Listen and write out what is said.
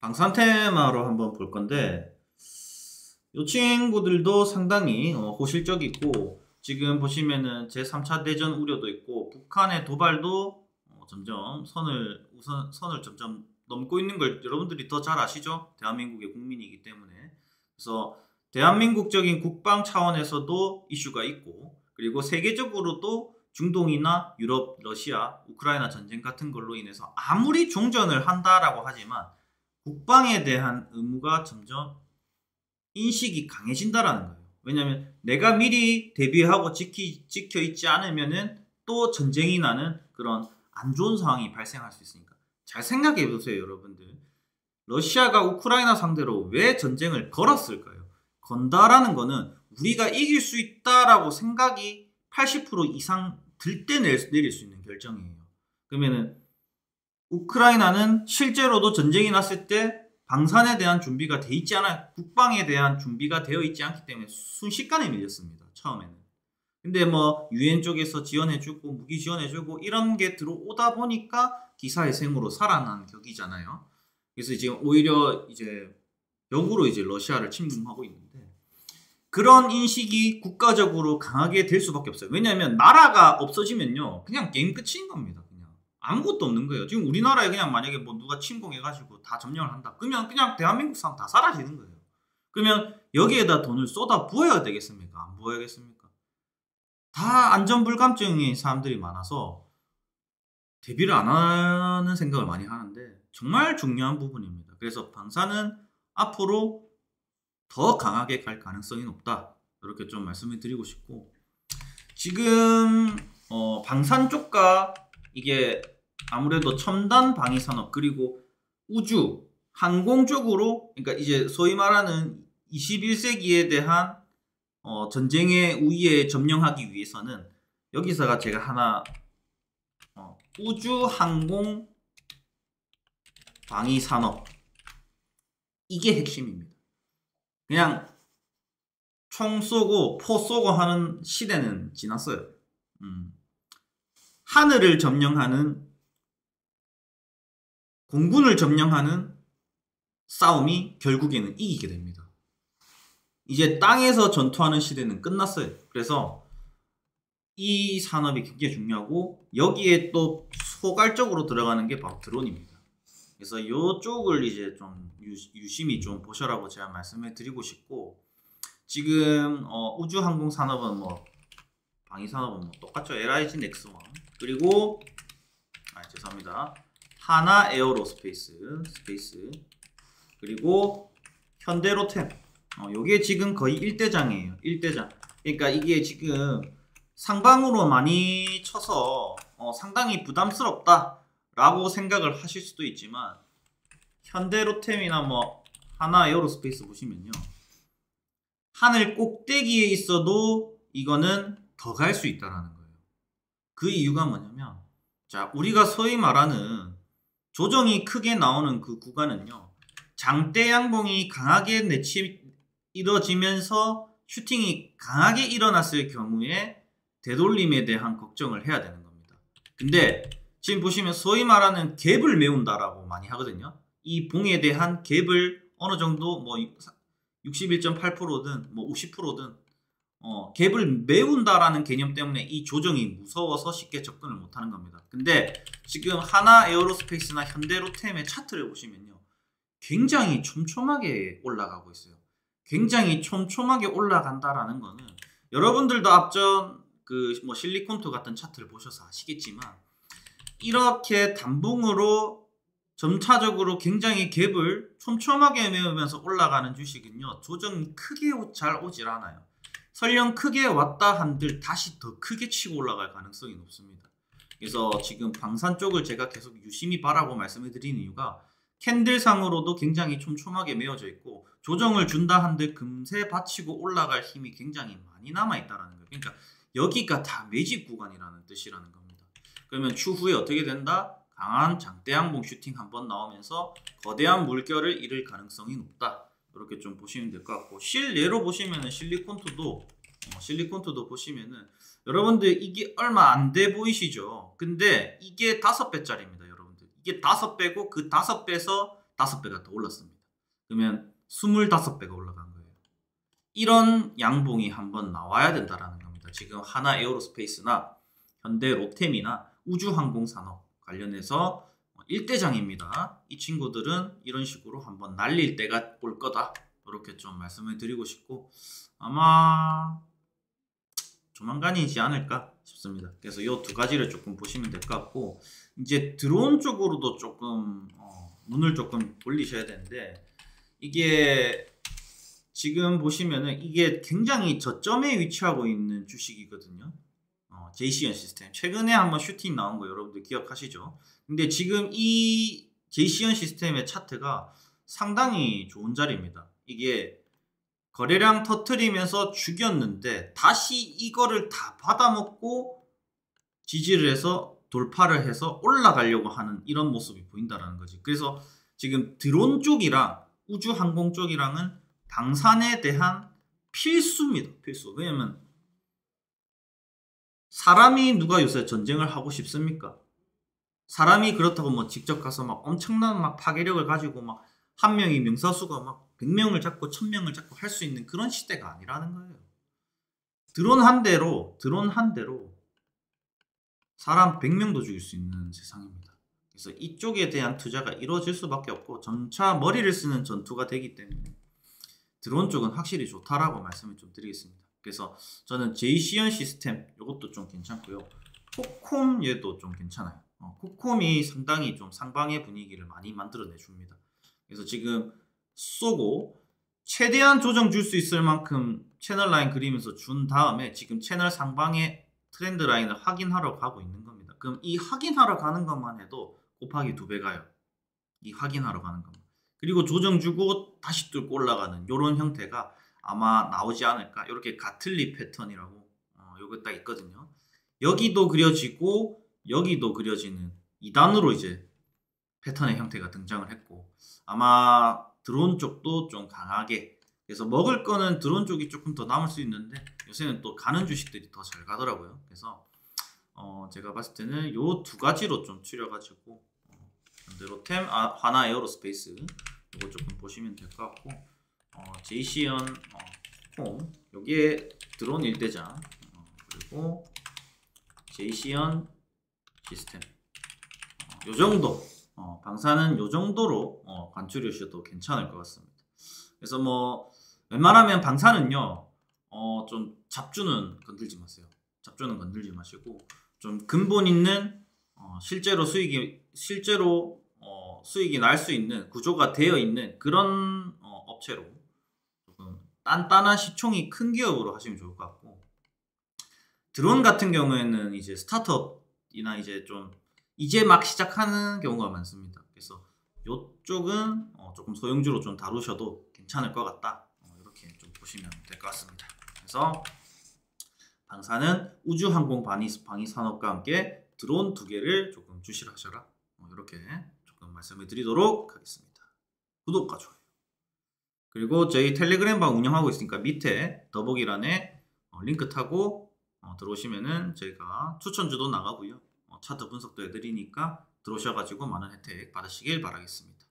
방산 테마로 한번 볼 건데 이 친구들도 상당히 호실적이고 지금 보시면은 제3차 대전 우려도 있고 북한의 도발도 점점 선을 점점 넘고 있는 걸 여러분들이 더 잘 아시죠? 대한민국의 국민이기 때문에. 그래서 대한민국적인 국방 차원에서도 이슈가 있고 그리고 세계적으로도 중동이나 유럽, 러시아, 우크라이나 전쟁 같은 걸로 인해서 아무리 종전을 한다라고 하지만 국방에 대한 의무가 점점 인식이 강해진다라는 거예요. 왜냐하면 내가 미리 대비하고 지켜 있지 않으면은 또 전쟁이 나는 그런 안 좋은 상황이 발생할 수 있으니까. 잘 생각해 보세요, 여러분들. 러시아가 우크라이나 상대로 왜 전쟁을 걸었을까요? 건다라는 거는 우리가 이길 수 있다라고 생각이 80% 이상 들 때 내릴 수 있는 결정이에요. 그러면은 우크라이나는 실제로도 전쟁이 났을 때 방산에 대한 준비가 돼 있지 않아요. 국방에 대한 준비가 되어 있지 않기 때문에 순식간에 밀렸습니다. 처음에는. 근데 뭐 유엔 쪽에서 지원해주고 무기 지원해주고 이런 게 들어오다 보니까 기사의 생으로 살아난 격이잖아요. 그래서 지금 오히려 이제 역으로 이제 러시아를 침공하고 있는데 그런 인식이 국가적으로 강하게 될 수밖에 없어요. 왜냐하면 나라가 없어지면요 그냥 게임 끝인 겁니다. 아무것도 없는 거예요. 지금 우리나라에 그냥 만약에 뭐 누가 침공해가지고 다 점령을 한다. 그러면 그냥 대한민국 사람 다 사라지는 거예요. 그러면 여기에다 돈을 쏟아 부어야 되겠습니까? 안 부어야겠습니까? 다 안전불감증인 사람들이 많아서 대비를 안 하는 생각을 많이 하는데 정말 중요한 부분입니다. 그래서 방사는 앞으로 더 강하게 갈 가능성이 높다. 이렇게 좀 말씀을 드리고 싶고 지금 방산 쪽과 이게 아무래도 첨단 방위 산업 그리고 우주, 항공 쪽으로 그러니까 이제 소위 말하는 21세기에 대한 전쟁의 우위에 점령하기 위해서는 여기서가 제가 하나 우주, 항공, 방위 산업 이게 핵심입니다. 그냥 총 쏘고 포 쏘고 하는 시대는 지났어요. 하늘을 점령하는 공군을 점령하는 싸움이 결국에는 이기게 됩니다. 이제 땅에서 전투하는 시대는 끝났어요. 그래서 이 산업이 굉장히 중요하고 여기에 또 소갈적으로 들어가는 게 바로 드론입니다. 그래서 이쪽을 이제 좀 유심히 좀 보셔라고 제가 말씀을 드리고 싶고 지금 우주항공 산업은 뭐 방위 산업은 뭐 똑같죠. LIG 넥스원 그리고 죄송합니다. 하나 에어로스페이스 그리고 현대로템 요게 지금 거의 1대장이에요. 1대장. 그러니까 이게 지금 상방으로 많이 쳐서 상당히 부담스럽다 라고 생각을 하실 수도 있지만 현대로템이나 뭐 하나 에어로스페이스 보시면요 하늘 꼭대기에 있어도 이거는 더 갈 수 있다라는 거예요. 그 이유가 뭐냐면 자 우리가 소위 말하는 조정이 크게 나오는 그 구간은요 장대 양봉이 강하게 이뤄지면서 슈팅이 강하게 일어났을 경우에 되돌림에 대한 걱정을 해야 되는 겁니다. 근데 지금 보시면 소위 말하는 갭을 메운다라고 많이 하거든요. 이 봉에 대한 갭을 어느 정도 뭐 61.8%든 뭐 50%든 갭을 메운다라는 개념 때문에 이 조정이 무서워서 쉽게 접근을 못하는 겁니다. 근데 지금 하나 에어로스페이스나 현대로템의 차트를 보시면요 굉장히 촘촘하게 올라가고 있어요. 굉장히 촘촘하게 올라간다라는 거는 여러분들도 앞전 그 뭐 실리콘투 같은 차트를 보셔서 아시겠지만 이렇게 단봉으로 점차적으로 굉장히 갭을 촘촘하게 메우면서 올라가는 주식은요 조정이 크게 잘 오질 않아요. 설령 크게 왔다 한들 다시 더 크게 치고 올라갈 가능성이 높습니다. 그래서 지금 방산 쪽을 제가 계속 유심히 바라고 말씀을 드리는 이유가 캔들상으로도 굉장히 촘촘하게 메어져 있고 조정을 준다 한들 금세 받치고 올라갈 힘이 굉장히 많이 남아있다는 거예요. 그러니까 여기가 다 매집 구간이라는 뜻이라는 겁니다. 그러면 추후에 어떻게 된다? 강한 장대항공 슈팅 한번 나오면서 거대한 물결을 잃을 가능성이 높다. 이렇게 좀 보시면 될 것 같고 실례로 보시면은 실리콘투도 보시면은 여러분들 이게 얼마 안 돼 보이시죠? 근데 이게 5배짜리입니다, 여러분들. 이게 5배고 그 5배에서 5배가 더 올랐습니다. 그러면 25배가 올라간 거예요. 이런 양봉이 한번 나와야 된다라는 겁니다. 지금 하나 에어로스페이스나 현대 로템이나 우주항공산업 관련해서 일대장입니다. 이 친구들은 이런 식으로 한번 날릴 때가 올 거다. 이렇게 좀 말씀을 드리고 싶고 아마 조만간이지 않을까 싶습니다. 그래서 이 두 가지를 조금 보시면 될 것 같고 이제 드론 쪽으로도 조금 눈을 조금 돌리셔야 되는데 이게 지금 보시면은 이게 굉장히 저점에 위치하고 있는 주식이거든요. JCN 시스템 최근에 한번 슈팅 나온 거 여러분들 기억하시죠? 근데 지금 이 JCN 시스템의 차트가 상당히 좋은 자리입니다. 이게 거래량 터트리면서 죽였는데 다시 이거를 다 받아먹고 지지를 해서 돌파를 해서 올라가려고 하는 이런 모습이 보인다라는 거지. 그래서 지금 드론 쪽이랑 우주항공 쪽이랑은 방산에 대한 필수입니다. 필수. 왜냐면 사람이 누가 요새 전쟁을 하고 싶습니까? 사람이 그렇다고 뭐 직접 가서 막 엄청난 막 파괴력을 가지고 막 한 명이 명사수가 막 100명을 잡고 1000명을 잡고 할 수 있는 그런 시대가 아니라는 거예요. 드론 한 대로 사람 100명도 죽일 수 있는 세상입니다. 그래서 이쪽에 대한 투자가 이루어질 수밖에 없고 점차 머리를 쓰는 전투가 되기 때문에 드론 쪽은 확실히 좋다라고 말씀을 좀 드리겠습니다. 그래서 저는 JCN 시스템 이것도 좀 괜찮고요. 코콤 얘도 좀 괜찮아요. 코콤이 상당히 좀 상방의 분위기를 많이 만들어내 줍니다. 그래서 지금 쏘고 최대한 조정 줄 수 있을 만큼 채널 라인 그리면서 준 다음에 지금 채널 상방의 트렌드 라인을 확인하러 가고 있는 겁니다. 그럼 이 확인하러 가는 것만 해도 곱하기 2배 가요. 이 확인하러 가는 것만. 그리고 조정 주고 다시 뚫고 올라가는 이런 형태가 아마 나오지 않을까. 이렇게 가틀리 패턴이라고 요거 딱 있거든요. 여기도 그려지고 여기도 그려지는 2단으로 이제 패턴의 형태가 등장을 했고 아마 드론 쪽도 좀 강하게 그래서 먹을 거는 드론 쪽이 조금 더 남을 수 있는데 요새는 또 가는 주식들이 더 잘 가더라고요. 그래서 제가 봤을 때는 요 두 가지로 좀 추려가지고 현대로템, 하나 에어로스페이스 이거 조금 보시면 될 것 같고 JCN 홈 여기에 드론 1대장 그리고 JCN 시스템 요 정도 방사는 요 정도로 관출하셔도 괜찮을 것 같습니다. 그래서 뭐 웬만하면 방사는요 좀 잡주는 건들지 마세요. 잡주는 건들지 마시고 좀 근본 있는 실제로 수익이 날 수 있는 구조가 되어 있는 그런 업체로 조금 단단한 시총이 큰 기업으로 하시면 좋을 것 같고 드론 같은 경우에는 이제 스타트업이나 이제 좀 이제 막 시작하는 경우가 많습니다. 그래서 이쪽은 조금 소형주로 좀 다루셔도 괜찮을 것 같다. 이렇게 좀 보시면 될 것 같습니다. 그래서 방사는 우주항공 방위산업과 함께 드론 2개를 조금 주시하셔라. 이렇게 조금 말씀을 드리도록 하겠습니다. 구독과 좋아요. 그리고 저희 텔레그램방 운영하고 있으니까 밑에 더보기란에 링크 타고 들어오시면은 저희가 추천주도 나가고요. 차트 분석도 해드리니까 들어오셔가지고 많은 혜택 받으시길 바라겠습니다.